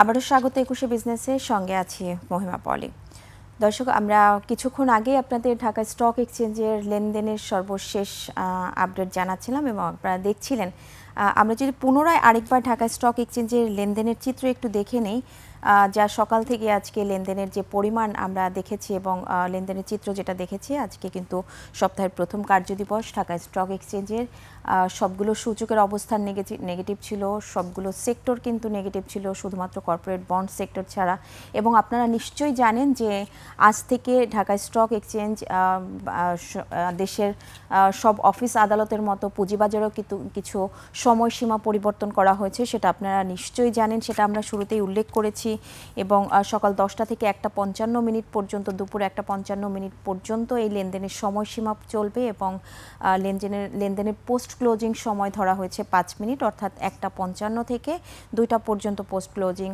আবারও স্বাগত একুশে বিজনেসের সঙ্গে আছি মহিমা পলি। দর্শক, আমরা কিছুক্ষণ আগে আপনাদের ঢাকা স্টক এক্সচেঞ্জের লেনদেনের সর্বশেষ আপডেট জানাচ্ছিলাম এবং আপনারা দেখছিলেন। আমরা যদি পুনরায় আরেকবার ঢাকা স্টক এক্সচেঞ্জের লেনদেনের চিত্র একটু দেখে নেই, যা সকাল থেকে আজকে লেনদেনের যে পরিমাণ আমরা দেখেছি এবং লেনদেনের চিত্র যেটা দেখেছি, আজকে কিন্তু সপ্তাহের প্রথম কার্যদিবস ঢাকা স্টক এক্সচেঞ্জের সবগুলো সূচকের অবস্থান নেগেটিভ ছিল, সবগুলো সেক্টর কিন্তু নেগেটিভ ছিল, শুধুমাত্র কর্পোরেট বন্ড সেক্টর ছাড়া। এবং আপনারা নিশ্চয়ই জানেন যে আজ থেকে ঢাকা স্টক এক্সচেঞ্জ দেশের সব অফিস আদালতের মতো পুঁজিবাজারও কিন্তু কিছু সময়সীমা পরিবর্তন করা হয়েছে, সেটা আপনারা নিশ্চয়ই জানেন, সেটা আমরা শুরুতেই উল্লেখ করেছি। এবং সকাল 10টা থেকে 1:55 পর্যন্ত, দুপুর 1:55 পর্যন্ত এই লেনদেনের সময়সীমা চলবে এবং লেনদেনের পোস্ট ক্লোজিং সময় ধরা হয়েছে 5 মিনিট, অর্থাৎ 1:55 থেকে 2টা পর্যন্ত পোস্ট ক্লোজিং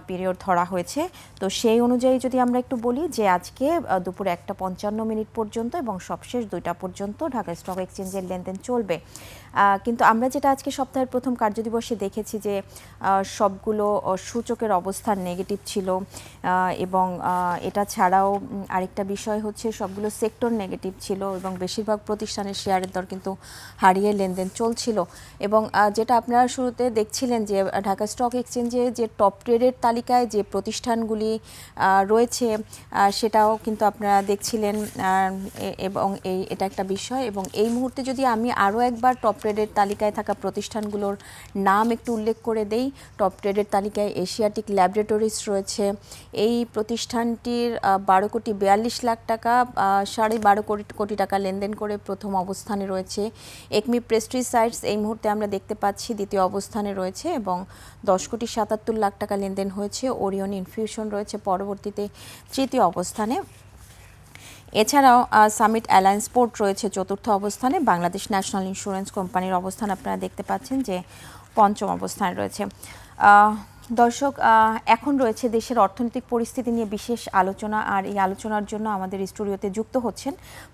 পিরিয়ড ধরা হয়েছে। তো সেই অনুযায়ী যদি আমরা একটু বলি যে আজকে দুপুর 1:55 পর্যন্ত এবং সবশেষ 2টা পর্যন্ত ঢাকা স্টক এক্সচেঞ্জের লেনদেন চলবে। কিন্তু আমরা যেটা আজকে সপ্তাহের প্রথম কার্যদিবসে দেখেছি যে সবগুলো সূচকের অবস্থান নেগেটিভ ছিল এবং এটা ছাড়াও আরেকটা বিষয় হচ্ছে সবগুলো সেক্টর নেগেটিভ ছিল এবং বেশিরভাগ প্রতিষ্ঠানের শেয়ারের দর কিন্তু হারিয়ে লেনদেন চলছিল। এবং যেটা আপনারা শুরুতে দেখছিলেন যে ঢাকা স্টক এক্সচেঞ্জে যে টপ ট্রেডের তালিকায় যে প্রতিষ্ঠানগুলি রয়েছে সেটাও কিন্তু আপনারা দেখছিলেন এবং এটা একটা বিষয়। এবং এই মুহূর্তে যদি আমি আরও একবার টপ ট্রেডের তালিকায় থাকা প্রতিষ্ঠানগুলোর নাম একটু উল্লেখ করে দেই, টপ ট্রেডের তালিকায় এশিয়াটিক ল্যাবরেটরিজ রয়েছে। এই প্রতিষ্ঠানটির 12,42,00,000 টাকা, 12.5 কোটি টাকা লেনদেন করে প্রথম অবস্থানে রয়েছে। একমি পেস্ট্রিসাইডস এই মুহূর্তে আমরা দেখতে পাচ্ছি দ্বিতীয় অবস্থানে রয়েছে এবং 10,77,00,000 টাকা লেনদেন হয়েছে। ওরিয়ন ইনফিউশন রয়েছে পরবর্তীতে তৃতীয় অবস্থানে। এছাড়াও সামিট অ্যালায়েন্স পোর্ট রয়েছে চতুর্থ অবস্থানে। বাংলাদেশ ন্যাশনাল ইন্স্যুরেন্স কোম্পানির অবস্থান আপনারা দেখতে পাচ্ছেন যে পঞ্চম অবস্থানে রয়েছে। দর্শক, এখন রয়েছে দেশের অর্থনৈতিক পরিস্থিতি নিয়ে বিশেষ আলোচনা, আর এই আলোচনার জন্য আমাদের স্টুডিওতে যুক্ত হচ্ছেন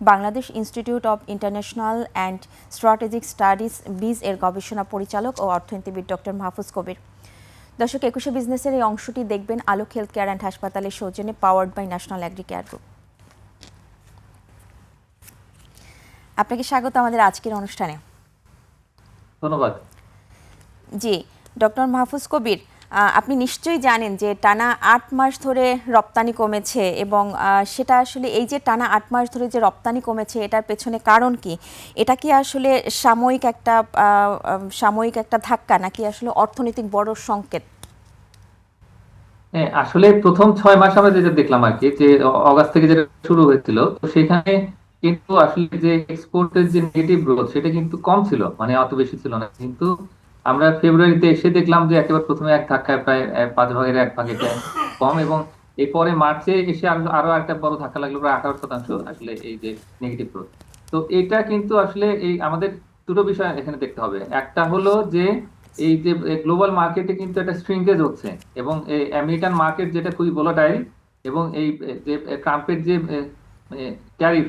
Bangladesh institute of international and strategic studies বিজ এর গবেষণা পরিচালক ও অর্থনীতিবিদ ডক্টর মাহফুজ কবির। দর্শক, একুশে বিজনেসের এই অংশটি দেখবেন আলোক হেলথ কেয়ার অ্যান্ড হাসপাতালের সৌজন্যে, powered by national agri care group. আপনাকে স্বাগত আমাদের আজকের অনুষ্ঠানে। ধন্যবাদ। জি, ডক্টর মাহফুজ কবির, আপনি নিশ্চয়ই জানেন যে টানা 8 মাস ধরে রপ্তানি কমেছে এবং সেটা আসলে এই যে টানা 8 মাস ধরে যে রপ্তানি কমেছে এটার পেছনে কারণ কি? এটা কি আসলে সাময়িক একটা ধাক্কা নাকি আসলে অর্থনৈতিক বড় সংকেত? হ্যাঁ, আসলে প্রথম 6 মাস আমরা যেটা দেখলাম আর কি, যে অগাস্ট থেকে যেটা শুরু হয়েছিল, তো সেখানে কিন্তু আসলে যে এক্সপোর্টের যে নেগেটিভ গ্রোথ সেটা কিন্তু কম ছিল, মানে অত বেশি ছিল না। কিন্তু আমরা ফেব্রুয়ারিতে এসে দেখলাম যে একেবারে প্রথমে এক ধাক্কায় প্রায় 5 ভাগের 1 ভাগ এটা কম, এবং এরপরে মার্চে এসে আরো একটা বড় ধাক্কা লাগলো, প্রায় 18% আসলে এই যে নেগেটিভ গ্রোথ। তো এটা কিন্তু আসলে এই আমাদের দুটো বিষয় এখানে দেখতে হবে। একটা হলো যে এই যে গ্লোবাল মার্কেটে কিন্তু একটা শ্রিঙ্কেজ হচ্ছে, এবং এই আমেরিকান মার্কেট যেটা খুবই ভোলাটাইল, এবং এই যে ট্রাম্পের যে ট্যারিফ,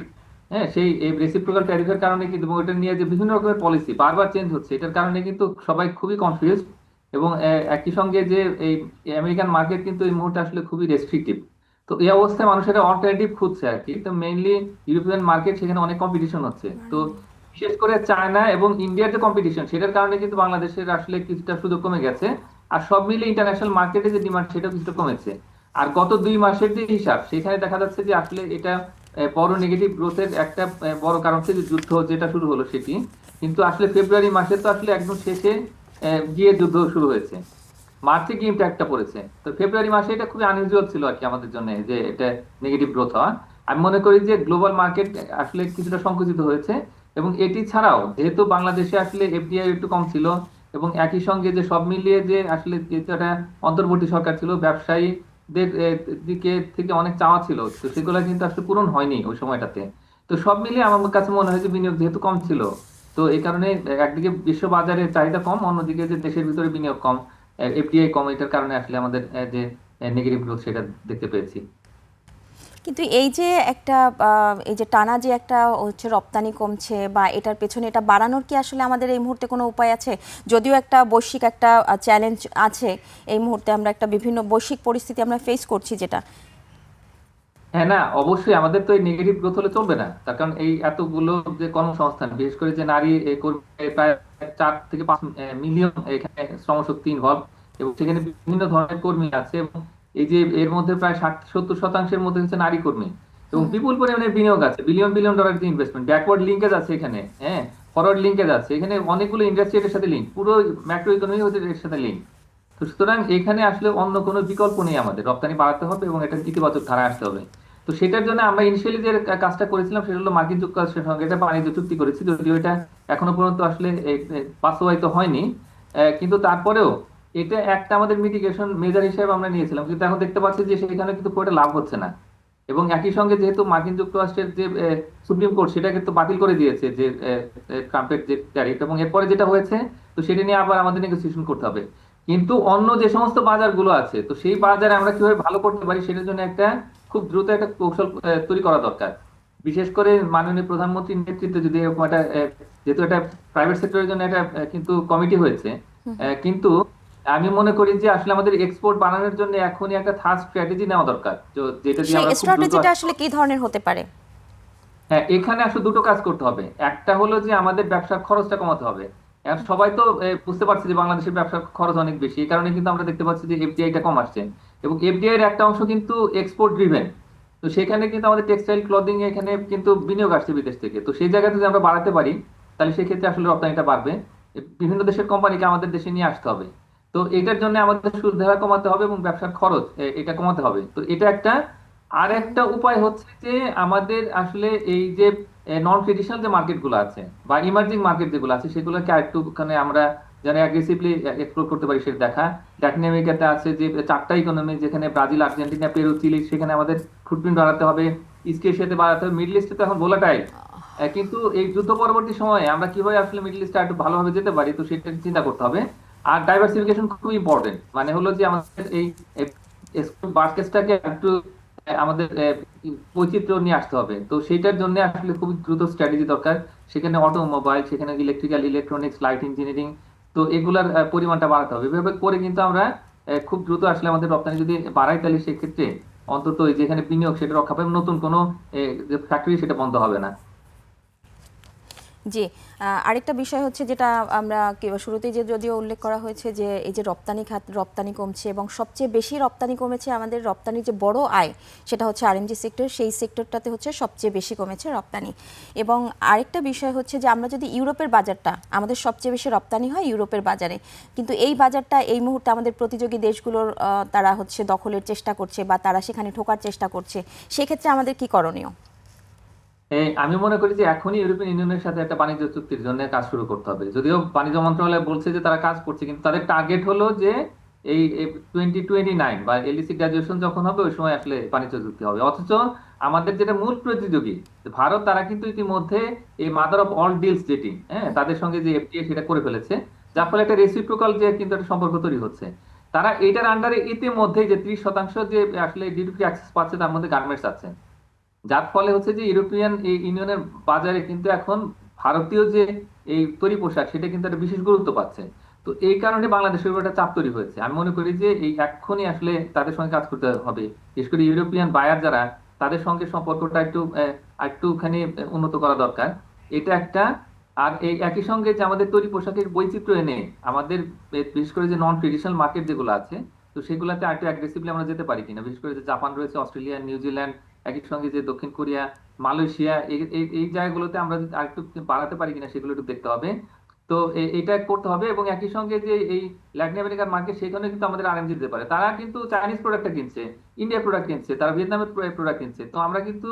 হ্যাঁ, সেই এই রেসিপ্রোকাল ট্যারিফের কারণে কিন্তু, এবং এটা নিয়ে যে বিভিন্ন রকমের পলিসি বারবার চেঞ্জ হচ্ছে, এটার কারণে কিন্তু সবাই খুবই কনফিউজ। এবং একই সঙ্গে যে এই আমেরিকান মার্কেট কিন্তু এই মুহূর্তে আসলে খুবই রেস্ট্রিকটিভ। তো এই অবস্থায় মানুষেরা অল্টারনেটিভ খুঁজছে আর কি। তো মেইনলি ইউরোপিয়ান মার্কেট, সেখানে অনেক কম্পিটিশন হচ্ছে। তো বিশেষ করে চায়না এবং ইন্ডিয়ার যে কম্পিটিশন, সেটার কারণে কিন্তু বাংলাদেশের আসলে কিছুটা সুযোগ কমে গেছে। আর সব মিলে ইন্টারন্যাশনাল মার্কেটে যে ডিমান্ড, সেটাও কিছুটা কমেছে। আর গত 2 মাসের যে হিসাব, সেখানে দেখা যাচ্ছে যে আসলে এটা বড় নেগেটিভ গ্রোথের একটা বড় কারণ হচ্ছে যে যুদ্ধ যেটা শুরু হলো সেটি। কিন্তু আসলে ফেব্রুয়ারি মাসে তো আসলে একদম শেষে গিয়ে যুদ্ধ শুরু হয়েছে, মার্চে গিয়ে ইম্প্যাক্টটা পড়েছে। তো ফেব্রুয়ারি মাসে এটা খুবই আনইউজুয়াল ছিল আর কি আমাদের জন্য, যে এটা নেগেটিভ গ্রোথ হওয়া। আমি মনে করি যে গ্লোবাল মার্কেট আসলে কিছুটা সংকুচিত হয়েছে। এবং এটি ছাড়াও যেহেতু বাংলাদেশে আসলে এফডিআই একটু কম ছিল, এবং একই সঙ্গে যে সব মিলিয়ে যে আসলে একটা অন্তর্বর্তী সরকার ছিল, ব্যবসায়ীদের দিকে থেকে অনেক চাওয়া ছিল, তো সেগুলো কিন্তু আসলে পূরণ হয়নি ওই সময়টাতে। তো সব মিলিয়ে আমার কাছে মনে হয় যে বিনিয়োগ যেহেতু কম ছিল, তো এই কারণে একদিকে বিশ্ব বাজারে চাহিদা কম, অন্যদিকে যে দেশের ভিতরে বিনিয়োগ কম, এফডিআই কম, এটার কারণে আসলে আমাদের যে নেগেটিভ গ্রোথ সেটা দেখতে পেয়েছি। কিন্তু এই যে একটা এই যে টানা যে একটা হচ্ছে রপ্তানি কমছে বা এটার পেছনে এটা বাড়ানোর কি আসলে আমাদের এই মুহূর্তে কোনো উপায় আছে? যদিও একটা বৈশ্বিক একটা চ্যালেঞ্জ আছে, এই মুহূর্তে আমরা একটা বিভিন্ন বৈশ্বিক পরিস্থিতি আমরা ফেস করছি যেটা। হ্যাঁ, না অবশ্যই আমাদের তো এই নেগেটিভ গ্রোথ হলে চলবে না, তার কারণ এই এতগুলো যে কর্মসংস্থান, বিশেষ করে যে নারী কর্মী প্রায় 4 থেকে 5 মিলিয়ন এখানে শ্রমশক্তি ইনভলভ, এবং সেখানে বিভিন্ন ধরনের কর্মী আছে, এবং এই যে এর মধ্যে প্রায় 60-70% মধ্যে হচ্ছে নারী কর্মী, এবং বিপুল পরিমাণে বিনিয়োগ আছে, বিলিয়ন বিলিয়ন ডলার যে ইনভেস্টমেন্ট, ব্যাকওয়ার্ড লিঙ্কেজ আছে এখানে, হ্যাঁ, ফরওয়ার্ড লিঙ্কেজ আছে এখানে, অনেকগুলো ইন্ডাস্ট্রি এর সাথে লিঙ্ক, পুরো ম্যাক্রো ইকোনমি হচ্ছে এর সাথে লিঙ্ক। তো সুতরাং এখানে আসলে অন্য কোনো বিকল্প নেই, আমাদের রপ্তানি বাড়াতে হবে এবং এটা ইতিবাচক ধারায় আসতে হবে। তো সেটার জন্য আমরা ইনিশিয়ালি যে কাজটা করেছিলাম সেটা হলো মার্কিন যুক্তরাষ্ট্রের সঙ্গে একটা বাণিজ্য চুক্তি করেছি, যদিও এটা এখনো পর্যন্ত আসলে বাস্তবায়িত হয়নি। কিন্তু তারপরেও এটা একটা আমাদের মিটিগেশন মেজার হিসেবে আমরা নিয়েছিলাম, কিন্তু এখন দেখতে পাচ্ছি যে সেখানে কিন্তু পুরোটা লাভ হচ্ছে না। এবং একই সঙ্গে যেহেতু মার্কিন যুক্তরাষ্ট্রের যে সুপ্রিম কোর্ট সেটা কিন্তু বাতিল করে দিয়েছে যে ট্রাম্পের যে ট্যারিফ, এবং এরপরে যেটা হয়েছে, তো সেটা নিয়ে আবার আমাদের নেগোসিয়েশন করতে হবে। কিন্তু অন্য যে সমস্ত বাজারগুলো আছে, তো সেই বাজারে আমরা কিভাবে ভালো করতে পারি সেটার জন্য একটা খুব দ্রুত একটা কৌশল তৈরি করা দরকার। বিশেষ করে মাননীয় প্রধানমন্ত্রীর নেতৃত্বে যদি এরকম একটা যেহেতু এটা প্রাইভেট সেক্টরের জন্য একটা কিন্তু কমিটি হয়েছে, কিন্তু আমি মনে করি যে আসলে আমাদের এক্সপোর্ট বাড়ানোর জন্য এখনই একটা থার্ড স্ট্র্যাটেজি নেওয়া দরকার, যেটা দিয়ে সেই আমরা খুব দ্রুত। স্ট্র্যাটেজিটা আসলে কি ধরনের হতে পারে? হ্যাঁ, এখানে আসলে দুটো কাজ করতে হবে। একটা হলো যে আমাদের ব্যবসার খরচটা কমাতে হবে। এখন সবাই তো বুঝতে পারছে যে বাংলাদেশের ব্যবসার খরচ অনেক বেশি, এই কারণে কিন্তু আমরা দেখতে পাচ্ছি যে এফডিআইটা কম আসছে, এবং এফডিআই এর একটা অংশ কিন্তু এক্সপোর্ট ড্রিভেন। তো সেখানে কিন্তু আমাদের টেক্সটাইল ক্লদিং এখানে কিন্তু বিনিয়োগ আসছে বিদেশ থেকে, তো সেই জায়গাতে যদি আমরা বাড়াতে পারি তাহলে সেক্ষেত্রে আসলে রপ্তানিটা বাড়বে। বিভিন্ন দেশের কোম্পানিকে আমাদের দেশে নিয়ে আসতে হবে। তো এটার জন্য আমাদের সুদ হার কমাতে হবে এবং ব্যবসার খরচ এটা কমাতে হবে। তো এটা একটা। আর একটা উপায় হচ্ছে যে আমাদের আসলে এই যে নন ট্রেডিশনাল যে মার্কেট গুলো আছে বা ইমার্জিং মার্কেট যেগুলো আছে সেগুলোকে আরেকটুখানি আমরা যেন অ্যাগ্রেসিভলি এক্সপ্লোর করতে পারি সেটা দেখা। ল্যাটিন আমেরিকাতে আছে যে 4টা ইকোনমি, যেখানে ব্রাজিল, আর্জেন্টিনা, পেরু, চিলি, সেখানে আমাদের ফুটপ্রিন্ট বাড়াতে হবে। ইস্ট এশিয়াতে বাড়াতে হবে। মিডল ইস্টে তো এখন ভোলাটাইল, কিন্তু এই যুদ্ধ পরবর্তী সময়ে আমরা কিভাবে আসলে মিডল ইস্টে একটু ভালোভাবে যেতে পারি, তো সেটা চিন্তা করতে হবে। আর ডাইভার্সিফিকেশন খুব ইম্পর্টেন্ট, মানে হলো যে আমাদের এই বাস্কেটটাকে একটু আমাদের বৈচিত্র্য নিয়ে আসতে হবে। তো সেটার জন্য আসলে খুব দ্রুত স্ট্র্যাটেজি দরকার। সেখানে অটোমোবাইল, সেখানে ইলেকট্রিক্যাল, ইলেকট্রনিক্স, লাইট ইঞ্জিনিয়ারিং, তো এগুলার পরিমাণটা বাড়াতে হবে। এভাবে করে কিন্তু আমরা খুব দ্রুত আসলে আমাদের রপ্তানি যদি বাড়াই তাহলে সেক্ষেত্রে অন্তত এই যেখানে বিনিয়োগ সেটা রক্ষা পাবে, নতুন কোনো যে ফ্যাক্টরি সেটা বন্ধ হবে না। জি, আরেকটা বিষয় হচ্ছে যেটা আমরা শুরুতেই যে যদিও উল্লেখ করা হয়েছে যে এই যে রপ্তানি কমছে এবং সবচেয়ে বেশি রপ্তানি কমেছে আমাদের রপ্তানির যে বড় আয় সেটা হচ্ছে আরএমজি সেক্টর, সেই সেক্টরটাতে হচ্ছে সবচেয়ে বেশি কমেছে রপ্তানি। এবং আরেকটা বিষয় হচ্ছে যে আমরা যদি ইউরোপের বাজারটা, আমাদের সবচেয়ে বেশি রপ্তানি হয় ইউরোপের বাজারে, কিন্তু এই বাজারটা এই মুহূর্তে আমাদের প্রতিযোগী দেশগুলোর তারা হচ্ছে দখলের চেষ্টা করছে বা তারা সেখানে ঢোকার চেষ্টা করছে, সেক্ষেত্রে আমাদের কি করণীয়? আমি মনে করি যে এখনই ইউরোপিয়ান ইউনিয়নের সাথে একটা বাণিজ্য চুক্তির জন্য কাজ শুরু করতে হবে। যদিও বাণিজ্য মন্ত্রণালয় বলছে যে তারা কাজ করছে, কিন্তু তাদের টার্গেট হলো যে এই 2029 বা এলডিসি গ্রাজুয়েশন যখন হবে ওই সময় আসলে বাণিজ্য চুক্তি হবে। অথচ আমাদের যেটা মূল প্রতিযোগী ভারত, তারা কিন্তু ইতিমধ্যে এই মাদার অফ অল ডিলস যেটি, হ্যাঁ, তাদের সঙ্গে যে এফটিএ সেটা করে ফেলেছে, যার ফলে একটা রেসিপ্রোকাল যে কিন্তু একটা সম্পর্ক তৈরি হচ্ছে। তারা এটার আন্ডারে ইতিমধ্যে যে 30% যে আসলে ডিউটি ফ্রি অ্যাক্সেস পাচ্ছে, তার মধ্যে গার্মেন্টস আছে, যার ফলে হচ্ছে যে ইউরোপিয়ান ইউনিয়নের বাজারে কিন্তু এখন ভারতীয় যে এই তৈরি পোশাক সেটা কিন্তু একটা বিশেষ গুরুত্ব পাচ্ছে। তো এই কারণে বাংলাদেশের উপর একটা চাপ তৈরি হয়েছে। আমি মনে করি যে এই এক্ষুনি আসলে তাদের সঙ্গে কাজ করতে হবে, বিশেষ করে ইউরোপিয়ান বায়ার যারা, তাদের সঙ্গে সম্পর্কটা একটুখানি উন্নত করা দরকার। এটা একটা। আর এই একই সঙ্গে যে আমাদের তৈরি পোশাকের বৈচিত্র্য এনে আমাদের বিশেষ করে যে নন ট্রেডিশনাল মার্কেট যেগুলো আছে, তো সেগুলোতে আরেকটু অ্যাগ্রেসিভলি আমরা যেতে পারি কিনা, বিশেষ করে যে জাপান রয়েছে, অস্ট্রেলিয়া, নিউজিল্যান্ড, একই সঙ্গে যে দক্ষিণ কোরিয়া, মালয়েশিয়া, এই জায়গাগুলোতে আমরা যদি আরেকটু বাড়াতে পারি কিনা সেগুলো একটু দেখতে হবে। তো এটা করতে হবে। এবং একই সঙ্গে যে এই ল্যাটিন আমেরিকার মার্কেট, সেখানে কিন্তু আমাদের আরএমজি দিতে পারে। তারা কিন্তু চাইনিজ প্রোডাক্টটা কিনছে, ইন্ডিয়া প্রোডাক্ট কিনছে, তারা ভিয়েতনামের প্রোডাক্ট কিনছে, তো আমরা কিন্তু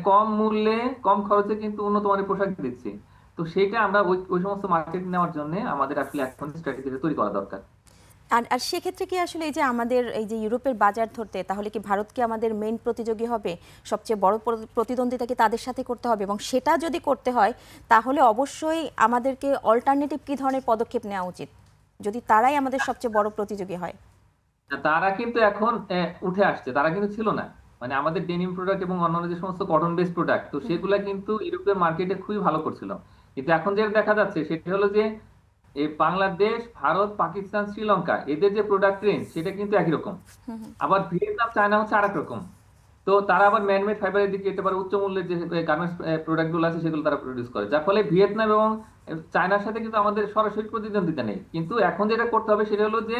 কম মূল্যে কম খরচে কিন্তু উন্নত মানের পোশাক দিচ্ছি। তো সেইটা আমরা ওই ওই সমস্ত মার্কেট নেওয়ার জন্য আমাদের আসলে এখন স্ট্র্যাটেজি তৈরি করা দরকার। আর আর সেক্ষেত্রে কি আসলে এই যে আমাদের এই যে ইউরোপের বাজার ধরতে, তাহলে কি ভারত কি আমাদের মেইন প্রতিযোগী হবে? সবচেয়ে বড় প্রতিদ্বন্দ্বিতা কি তাদের সাথে করতে হবে? এবং সেটা যদি করতে হয় তাহলে অবশ্যই আমাদেরকে অল্টারনেটিভ কি ধরনের পদক্ষেপ নেওয়া উচিত যদি তারাই আমাদের সবচেয়ে বড় প্রতিযোগী হয়? তারা কিন্তু এখন উঠে আসছে, তারা কিন্তু ছিল না। মানে আমাদের ডেনিম প্রোডাক্ট এবং অন্যান্য যে সমস্ত কটন বেসড প্রোডাক্ট, তো সেগুলা কিন্তু ইউরোপীয় মার্কেটে খুবই ভালো করছিল। কিন্তু এখন যেটা দেখা যাচ্ছে সেটা হলো যে এই বাংলাদেশ, ভারত, পাকিস্তান, শ্রীলঙ্কা এদের যে প্রোডাক্ট রেঞ্জ সেটা কিন্তু একই রকম। আবার ভিয়েতনাম, চায়না হচ্ছে আরেক রকম। তো তারা আবার ম্যানমেড ফাইবারের দিকে যেতে পারে, উচ্চ মূল্যের যে গার্মেন্টস প্রোডাক্ট গুলো আছে সেগুলো তারা প্রডিউস করে, যার ফলে ভিয়েতনাম এবং চায়নার সাথে কিন্তু আমাদের সরাসরি প্রতিদ্বন্দ্বিতা নেই। কিন্তু এখন যেটা করতে হবে সেটা হলো যে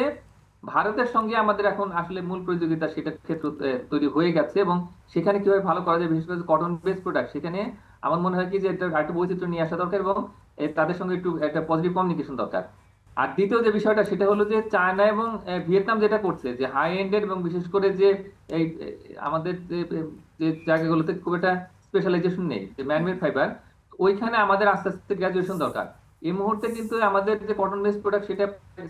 ভারতের সঙ্গে আমাদের এখন আসলে মূল প্রতিযোগিতা সেটা ক্ষেত্র তৈরি হয়ে গেছে, এবং সেখানে কিভাবে ভালো করা যায়, বিশেষ করে কটন বেসড প্রোডাক্ট, সেখানে আমার মনে হয় কি যে এটা একটা বৈচিত্র্য নিয়ে আসা দরকার, এবং তাদের সঙ্গে একটু একটা পজিটিভ কমিউনিকেশন দরকার। আর দ্বিতীয় যে বিষয়টা সেটা হলো যে চায়না এবং ভিয়েতনাম যেটা করছে যে হাই এন্ডের এবং বিশেষ করে যে এই আমাদের যে জায়গাগুলোতে খুব একটা স্পেশালাইজেশন নেই, যে ম্যানমেড ফাইবার, ওইখানে আমাদের আস্তে আস্তে গ্রাজুয়েশন দরকার। এই মুহূর্তে কিন্তু আমাদের যে কটন বেসড প্রোডাক্ট সেটা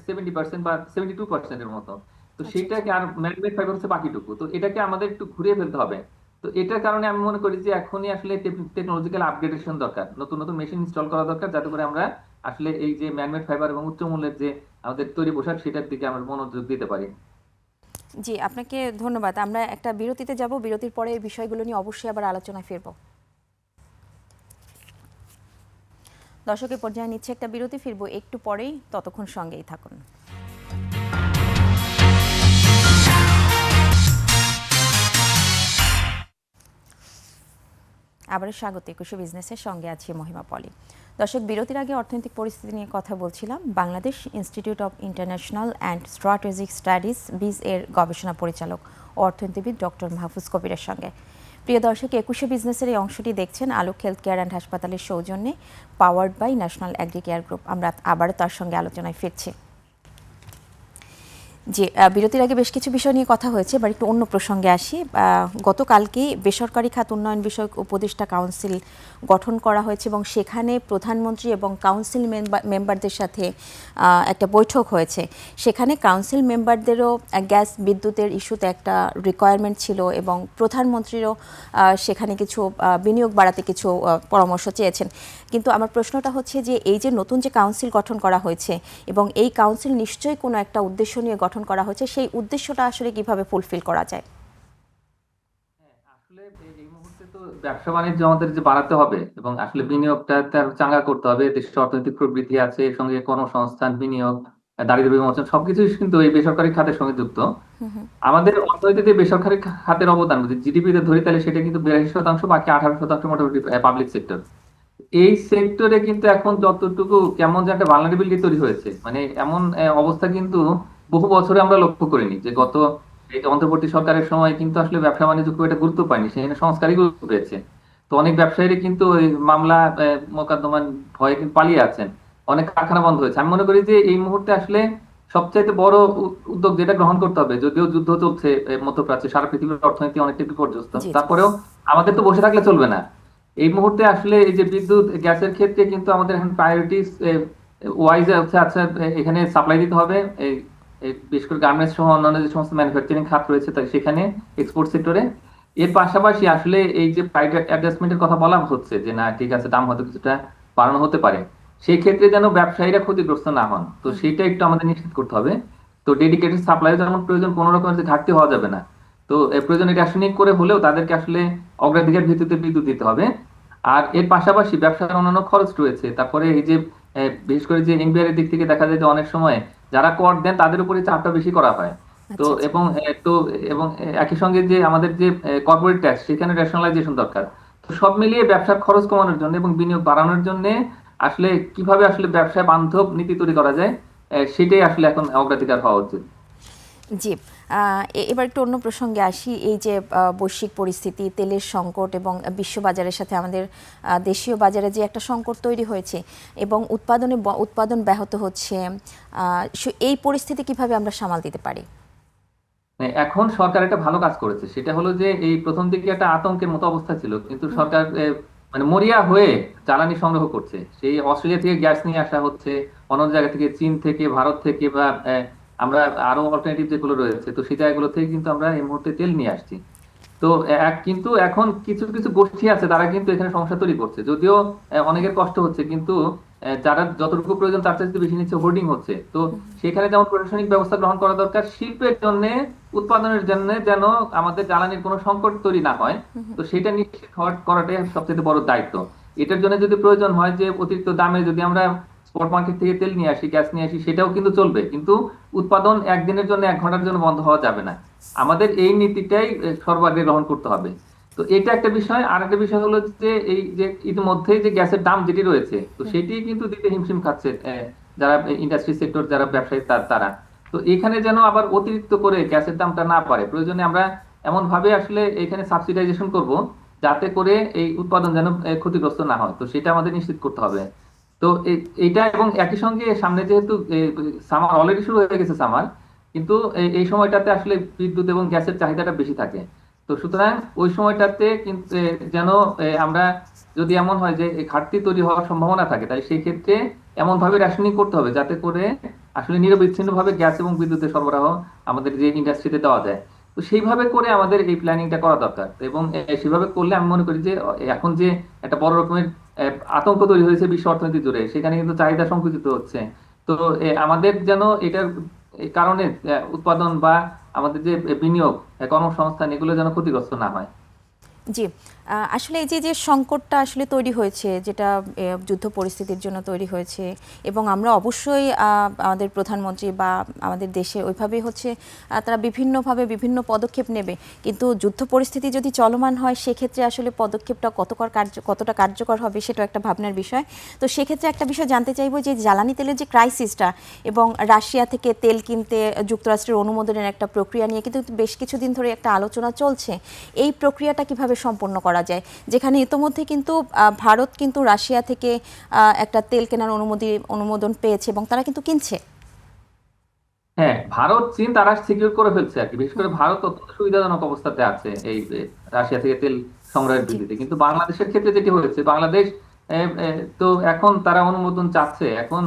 70% বা 72% এর মতো। তো আচ্ছা আচ্ছা। সেটাকে, আর ম্যানমেড ফাইবার হচ্ছে বাকিটুকু, তো এটাকে আমাদের একটু ঘুরিয়ে ফেলতে হবে। তো এটার কারণে আমি মনে করি যে এখনই আসলে টেকনোলজিক্যাল আপগ্রেডেশন দরকার, নতুন নতুন মেশিন ইনস্টল করা দরকার, যাতে করে আমরা আসলে এই যে ম্যানমেড ফাইবার এবং উচ্চ মূল্যের যে আমাদের তৈরি পোশাক সেটার দিকে আমরা মনোযোগ দিতে পারি। জি, আপনাকে ধন্যবাদ। আমরা একটা বিরতিতে যাব, বিরতির পরে এই বিষয়গুলো নিয়ে অবশ্যই আবার আলোচনায় ফিরব। দর্শকের পর্যায়ে নিচ্ছে একটা বিরতি, ফিরবো একটু পরেই, ততক্ষণ সঙ্গেই থাকুন। আবারও স্বাগত একুশে বিজনেসের সঙ্গে আছি মহিমা পলি। দর্শক, বিরতির আগে অর্থনৈতিক পরিস্থিতি নিয়ে কথা বলছিলাম। Bangladesh institute of international and strategic studies বিজ এর গবেষণা পরিচালক ও অর্থনীতিবিদ ডক্টর মাহফুজ কবিরের সঙ্গে। প্রিয় দর্শক, একুশে বিজনেসের এই অংশটি দেখছেন আলোক হেলথ কেয়ার অ্যান্ড হাসপাতালের সৌজন্যে, powered by national agri care group. আমরা আবারও তার সঙ্গে আলোচনায় ফিরছি। জি, বিরতির আগে বেশ কিছু বিষয় নিয়ে কথা হয়েছে, এবার একটু অন্য প্রসঙ্গে আসি। গতকালকেই বেসরকারি খাত উন্নয়ন বিষয়ক উপদেষ্টা কাউন্সিল গঠন করা হয়েছে এবং সেখানে প্রধানমন্ত্রী এবং কাউন্সিল মেম্বারদের সাথে একটা বৈঠক হয়েছে। সেখানে কাউন্সিল মেম্বারদেরও গ্যাস বিদ্যুতের ইস্যুতে একটা রিকোয়ারমেন্ট ছিল এবং প্রধানমন্ত্রীরও সেখানে কিছু বিনিয়োগ বাড়াতে কিছু পরামর্শ চেয়েছেন। কিন্তু আমার প্রশ্নটা হচ্ছে যে এই যে নতুন যে কাউন্সিল গঠন করা হয়েছে এবং এই কাউন্সিল নিশ্চয়ই কোনো একটা উদ্দেশ্য নিয়ে গঠন করা হয়েছে, সেই উদ্দেশ্যটা আসলে কিভাবে ফুলফিল করা যায়? আসলে এই মুহূর্তে তো ব্যবসা বাণিজ্য আমাদের যে বাড়াতে হবে এবং আসলে বিনিয়োগটা তার চাঙ্গা করতে হবে, দেশের অর্থনৈতিক প্রবৃদ্ধি আছে, এর সঙ্গে কর্মসংস্থান, বিনিয়োগ, দারিদ্র্য বিমোচন সবকিছুই কিন্তু এই বেসরকারি খাতের সঙ্গে যুক্ত। আমাদের অর্থনীতিতে বেসরকারি খাতের অবদান যদি জিডিপিতে ধরি তাহলে সেটা কিন্তু 82%, বাকি 18% মোটামুটি পাবলিক সেক্টর। এই সেক্টরে কিন্তু এখন যতটুকু কেমন যে একটা ভালনারেবিলিটি তৈরি হয়েছে, মানে এমন অবস্থা কিন্তু বহু বছরে আমরা লক্ষ্য করিনি, যে গত এই অন্তর্বর্তী সরকারের সময় কিন্তু আসলে ব্যবসা বাণিজ্য খুব একটা গুরুত্ব পায়নি, সেখানে সংস্কারই গুরুত্ব পেয়েছে। তো অনেক ব্যবসায়ীরা কিন্তু ওই মামলা মোকদ্দমার ভয়ে কিন্তু পালিয়ে আছেন, অনেক কারখানা বন্ধ হয়েছে। আমি মনে করি যে এই মুহূর্তে আসলে সবচাইতে বড় উদ্যোগ যেটা গ্রহণ করতে হবে, যদিও যুদ্ধ চলছে মধ্যপ্রাচ্যে, সারা পৃথিবীর অর্থনীতি অনেকটা বিপর্যস্ত, জি জি। তারপরেও আমাদের তো বসে থাকলে চলবে না। এই মুহূর্তে আসলে এই যে বিদ্যুৎ গ্যাসের ক্ষেত্রে কিন্তু আমাদের এখন প্রায়োরিটিস ওয়াইজ হচ্ছে, আচ্ছা এখানে সাপ্লাই দিতে হবে, এই বিশেষ করে গার্মেন্টস সহ অন্যান্য যে সমস্ত ম্যানুফ্যাকচারিং খাত রয়েছে তাই সেখানে, এক্সপোর্ট সেক্টরে। এর পাশাপাশি আসলে এই যে প্রাইস অ্যাডজাস্টমেন্টের কথা বলা হচ্ছে, যে না ঠিক আছে দাম হয়তো কিছুটা বাড়ানো হতে পারে, সেই ক্ষেত্রে যেন ব্যবসায়ীরা ক্ষতিগ্রস্ত না হন, তো সেটা একটু আমাদের নিশ্চিত করতে হবে। তো ডেডিকেটেড সাপ্লাই যেমন প্রয়োজন, কোনো রকমের ঘাটতি হওয়া যাবে না। তো প্রয়োজনে রাসায়নিক করে হলেও তাদেরকে আসলে অগ্রাধিকার ভিত্তিতে বিদ্যুৎ দিতে হবে। আর এর পাশাপাশি ব্যবসার অন্যান্য খরচ রয়েছে, তারপরে এই যে বিশেষ করে যে এনবিআর এর দিক থেকে দেখা যায় যে অনেক সময় যারা কর দেন তাদের উপরে চাপটা বেশি করা হয়। তো আচ্ছা আচ্ছা। এবং একই সঙ্গে যে আমাদের যে কর্পোরেট ট্যাক্স, সেখানে রেশনালাইজেশন দরকার। তো সব মিলিয়ে ব্যবসার খরচ কমানোর জন্য এবং বিনিয়োগ বাড়ানোর জন্য আসলে কিভাবে আসলে ব্যবসায় বান্ধব নীতি তৈরি করা যায়, সেটাই আসলে এখন অগ্রাধিকার হওয়া উচিত। জি, এবার একটু অন্য প্রসঙ্গে আসি। এই যে বৈশ্বিক পরিস্থিতি, তেলের সংকট এবং বিশ্ববাজারের সাথে আমাদের দেশীয় বাজারে যে একটা সংকট তৈরি হয়েছে এবং উৎপাদন ব্যাহত হচ্ছে, এই পরিস্থিতি কিভাবে আমরা সামাল দিতে পারি? এখন সরকার একটা ভালো কাজ করেছে, সেটা হলো যে এই প্রথম দিকে একটা আতঙ্কের মতো অবস্থা ছিল, কিন্তু সরকার মানে মরিয়া হয়ে জ্বালানি সংগ্রহ করছে। সেই অস্ট্রেলিয়া থেকে গ্যাস নিয়ে আসা হচ্ছে, অন্য জায়গা থেকে, চীন থেকে, ভারত থেকে, বা আমরা আরো অল্টারনেটিভ যেগুলো রয়েছে, তো সেই জায়গাগুলো থেকে কিন্তু আমরা এই মুহূর্তে তেল নিয়ে আসছি। তো কিন্তু এখন কিছু কিছু গোষ্ঠী আছে তারা কিন্তু এখানে সমস্যা তৈরি করছে, যদিও অনেকের কষ্ট হচ্ছে, কিন্তু যারা যতটুকু প্রয়োজন তার চাইতে বেশি নিচ্ছে, হোর্ডিং হচ্ছে। তো সেখানে যেমন প্রশাসনিক ব্যবস্থা গ্রহণ করা দরকার, শিল্পের জন্য, উৎপাদনের জন্য যেন আমাদের জ্বালানির কোনো সংকট তৈরি না হয়, তো সেটা নিশ্চিত করাটাই সবচেয়ে বড় দায়িত্ব। এটার জন্য যদি প্রয়োজন হয় যে অতিরিক্ত দামে যদি আমরা স্পট মার্কেট থেকে তেল নিয়ে আসি, গ্যাস নিয়ে আসি, সেটাও কিন্তু চলবে, কিন্তু উৎপাদন একদিনের জন্য, 1 ঘন্টার জন্য বন্ধ হওয়া যাবে না। আমাদের এই নীতিটাই সর্বাগ্রে গ্রহণ করতে হবে। তো এটা একটা বিষয়। আর একটা বিষয় হলো যে এই যে ইতিমধ্যে যে গ্যাসের দাম যেটি রয়েছে, তো সেটি কিন্তু দিতে হিমশিম খাচ্ছে যারা ইন্ডাস্ট্রি সেক্টর, যারা ব্যবসায়ী তারা। তো এখানে যেন আবার অতিরিক্ত করে গ্যাসের দামটা না বাড়ে, প্রয়োজনে আমরা এমন ভাবে আসলে এখানে সাবসিডাইজেশন করব যাতে করে এই উৎপাদন যেন ক্ষতিগ্রস্ত না হয়, তো সেটা আমাদের নিশ্চিত করতে হবে। তো এইটা, এবং একই সঙ্গে সামনে যেহেতু সামার অলরেডি শুরু হয়ে গেছে সামার, কিন্তু এই সময়টাতে আসলে বিদ্যুৎ এবং গ্যাসের চাহিদাটা বেশি থাকে। তো সুতরাং ওই সময়টাতে কিন্তু যেন আমরা, যদি এমন হয় যে এই ঘাটতি তৈরি হওয়ার সম্ভাবনা থাকে, তাই সেই ক্ষেত্রে এমন ভাবে রেশনিং করতে হবে যাতে করে আসলে নিরবিচ্ছিন্ন ভাবে গ্যাস এবং বিদ্যুতের সরবরাহ আমাদের যে ইন্ডাস্ট্রিতে দেওয়া যায়। তো সেইভাবে করে আমাদের এই প্ল্যানিংটা করা দরকার। এবং সেভাবে করলে আমি মনে করি যে এখন যে একটা বড় রকমের আতঙ্ক তৈরি হয়েছে বিশ্ব অর্থনীতি জুড়ে, সেখানে কিন্তু চাহিদা সংকুচিত হচ্ছে। তো আমাদের যেন এটার কারণে উৎপাদন বা আমাদের যে বিনিয়োগ, কর্মসংস্থান, এগুলো যেন ক্ষতিগ্রস্ত না হয়। জি, আসলে এই যে সংকটটা আসলে তৈরি হয়েছে, যেটা যুদ্ধ পরিস্থিতির জন্য তৈরি হয়েছে, এবং আমরা অবশ্যই আমাদের প্রধানমন্ত্রী বা আমাদের দেশে ওইভাবেই হচ্ছে তারা বিভিন্নভাবে বিভিন্ন পদক্ষেপ নেবে, কিন্তু যুদ্ধ পরিস্থিতি যদি চলমান হয় সেক্ষেত্রে আসলে পদক্ষেপটা কতটা কার্যকর হবে সেটাও একটা ভাবনার বিষয়। তো সেক্ষেত্রে একটা বিষয় জানতে চাইবো যে জ্বালানি তেলের যে ক্রাইসিসটা, এবং রাশিয়া থেকে তেল কিনতে যুক্তরাষ্ট্রের অনুমোদনের একটা প্রক্রিয়া নিয়ে কিন্তু বেশ কিছুদিন ধরে একটা আলোচনা চলছে। এই প্রক্রিয়াটা কিভাবে সম্পন্ন করা যায়, যেখানে ইতোমধ্যে কিন্তু ভারত কিন্তু রাশিয়া থেকে একটা তেল কেনার অনুমোদন পেয়েছে এবং তারা কিন্তু কিনছে। হ্যাঁ, ভারত চীন তারা সিকিউর করে ফেলছে আর কি। বিশেষ করে ভারত অত্যন্ত সুবিধাজনক অবস্থাতে আছে এই রাশিয়া থেকে তেল সংগ্রহের জি। ভিত্তিতে। কিন্তু বাংলাদেশের ক্ষেত্রে যেটি হয়েছে, বাংলাদেশ তো এখন তারা অনুমোদন চাচ্ছে। এখন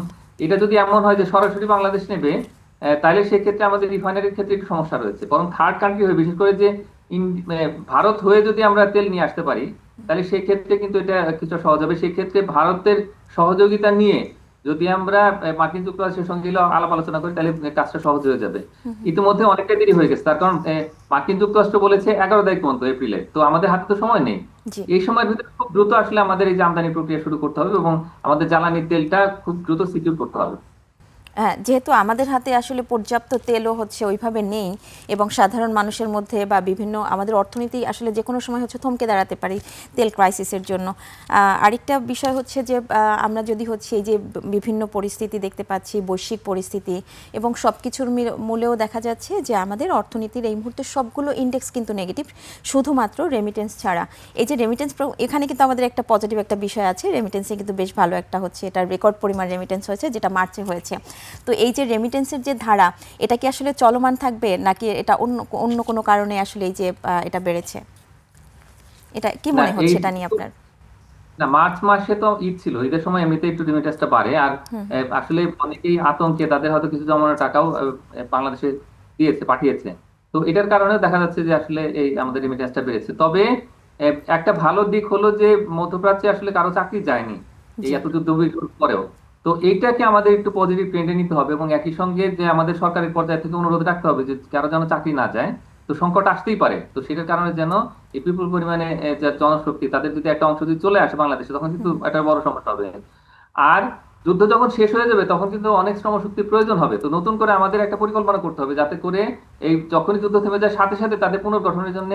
এটা যদি এমন হয় যে সরাসরি বাংলাদেশ নেবে, তাহলে সেক্ষেত্রে আমাদের রিফাইনারির ক্ষেত্রে একটু সমস্যা রয়েছে। বরং থার্ড কান্ট্রি হয়ে, বিশেষ করে যে ভারত হয়ে যদি আমরা তেল নিয়ে আসতে পারি, তাহলে সেই ক্ষেত্রে কিন্তু এটা কিছু সহজ হবে। সেই ক্ষেত্রে ভারতের সহযোগিতা নিয়ে যদি আমরা মার্কিন যুক্তরাষ্ট্রের সঙ্গে আলাপ আলোচনা করি, তাহলে কাজটা সহজ হয়ে যাবে। ইতিমধ্যে অনেকটা দেরি হয়ে গেছে, তার কারণ মার্কিন যুক্তরাষ্ট্র বলেছে 11 তারিখ পর্যন্ত এপ্রিলে, তো আমাদের হাতে তো সময় নেই। জি। এই সময়ের ভিতরে খুব দ্রুত আসলে আমাদের এই যে আমদানি প্রক্রিয়া শুরু করতে হবে, এবং আমাদের জ্বালানি তেলটা খুব দ্রুত সিকিউর করতে হবে। হ্যাঁ, যেহেতু আমাদের হাতে আসলে পর্যাপ্ত তেলও হচ্ছে ওইভাবে নেই, এবং সাধারণ মানুষের মধ্যে বা বিভিন্ন আমাদের অর্থনীতি আসলে যে কোনো সময় হচ্ছে থমকে দাঁড়াতে পারি তেল ক্রাইসিসের জন্য। আরেকটা বিষয় হচ্ছে যে আমরা যদি হচ্ছে এই যে বিভিন্ন পরিস্থিতি দেখতে পাচ্ছি, বৈশ্বিক পরিস্থিতি, এবং সব কিছুর মূলেও দেখা যাচ্ছে যে আমাদের অর্থনীতির এই মুহূর্তে সবগুলো ইন্ডেক্স কিন্তু নেগেটিভ, শুধুমাত্র রেমিটেন্স ছাড়া। এই যে রেমিটেন্স, এখানে কিন্তু আমাদের একটা পজিটিভ একটা বিষয় আছে, রেমিটেন্সে কিন্তু বেশ ভালো একটা হচ্ছে, এটার রেকর্ড পরিমাণ রেমিটেন্স হয়েছে, যেটা মার্চে হয়েছে। তো এই যে রেমিটেন্সের যে ধারা, এটা কি আসলে চলমান থাকবে, নাকি এটা অন্য কোনো কারণে আসলে এই যে এটা বেড়েছে? এটা কি না, মনে হচ্ছে এটা নিয়ে আপনার? না, মার্চ মাসে তো ঈদ ছিল, ঈদের সময় এমনিতে একটু রেমিটেন্সটা বাড়ে। আর আসলে অনেকেই আতঙ্কে তাদের হয়তো কিছু জমানো টাকাও বাংলাদেশে পাঠিয়েছে। তো এটার কারণে দেখা যাচ্ছে যে আসলে এই আমাদের রেমিটেন্সটা বেড়েছে। তবে একটা ভালো দিক হলো যে মধ্যপ্রাচ্যে আসলে কারো চাকরি যায়নি এই জি। এত যুদ্ধ বিগ্রহের পরেও। তো এইটাকে আমাদের একটু পজিটিভ ট্রেন্ডে নিতে হবে, এবং একই সঙ্গে যে আমাদের সরকারের পর্যায় থেকে অনুরোধ রাখতে হবে যে কারো যেন চাকরি না যায়। তো সংকট আসতেই পারে, তো সেটার কারণে যেন এই বিপুল পরিমাণে যে জনশক্তি, তাদের যদি একটা অংশ যদি চলে আসে বাংলাদেশে, তখন কিন্তু একটা বড় সমস্যা হবে। আর যুদ্ধ যখন শেষ হয়ে যাবে তখন কিন্তু অনেক শ্রমশক্তির প্রয়োজন হবে। তো নতুন করে আমাদের একটা পরিকল্পনা করতে হবে যাতে করে এই যখনই যুদ্ধ থেমে যায়, সাথে সাথে তাদের পুনর্গঠনের জন্য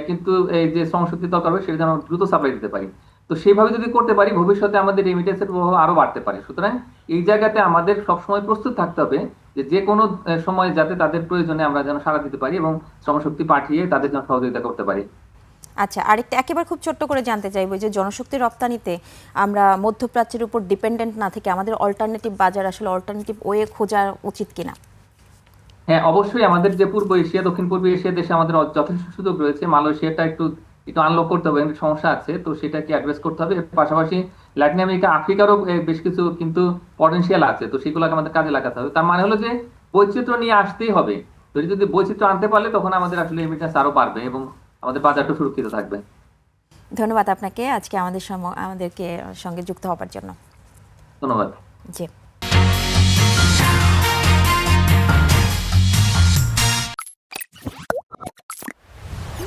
কিন্তু এই যে শ্রমশক্তি দরকার হবে সেটা যেন দ্রুত সাপ্লাই দিতে পারি। তো সেইভাবে যদি করতে পারি, ভবিষ্যতে আমাদের রেমিটেন্সের প্রবাহ আরো বাড়তে পারে। সুতরাং এই জায়গাতে আমাদের সবসময় প্রস্তুত থাকতে হবে যে যে কোনো সময় যাতে তাদের প্রয়োজনে আমরা যেন সাড়া দিতে পারি এবং শ্রমশক্তি পাঠিয়ে তাদের জন্য সহযোগিতা করতে পারি। আচ্ছা, আরেকটা একেবারে খুব ছোট্ট করে জানতে চাইবো যে জনশক্তি রপ্তানিতে আমরা মধ্যপ্রাচ্যের উপর ডিপেন্ডেন্ট না থেকে আমাদের অল্টারনেটিভ বাজার, আসলে অল্টারনেটিভ ওয়ে খোঁজা উচিত কিনা? হ্যাঁ, অবশ্যই আমাদের যে পূর্ব এশিয়া, দক্ষিণ পূর্ব এশিয়া দেশে আমাদের যথেষ্ট সুযোগ রয়েছে। মালয়েশিয়াটা একটু একটু আনলক করতে হবে, একটা সমস্যা আছে, তো সেটাকে অ্যাড্রেস করতে হবে। এর পাশাপাশি ল্যাটিন আমেরিকা, আফ্রিকারও বেশ কিছু কিন্তু পটেনশিয়াল আছে, তো সেগুলোকে আমাদের কাজে লাগাতে হবে। তার মানে হলো যে বৈচিত্র্য নিয়ে আসতেই হবে। তো যদি বৈচিত্র্য আনতে পারলে তখন আমাদের আসলে রেমিটেন্স আরো বাড়বে এবং আমাদের বাজারটা সুরক্ষিত থাকবে। ধন্যবাদ আপনাকে আজকে আমাদেরকে সঙ্গে যুক্ত হবার জন্য। ধন্যবাদ। জি।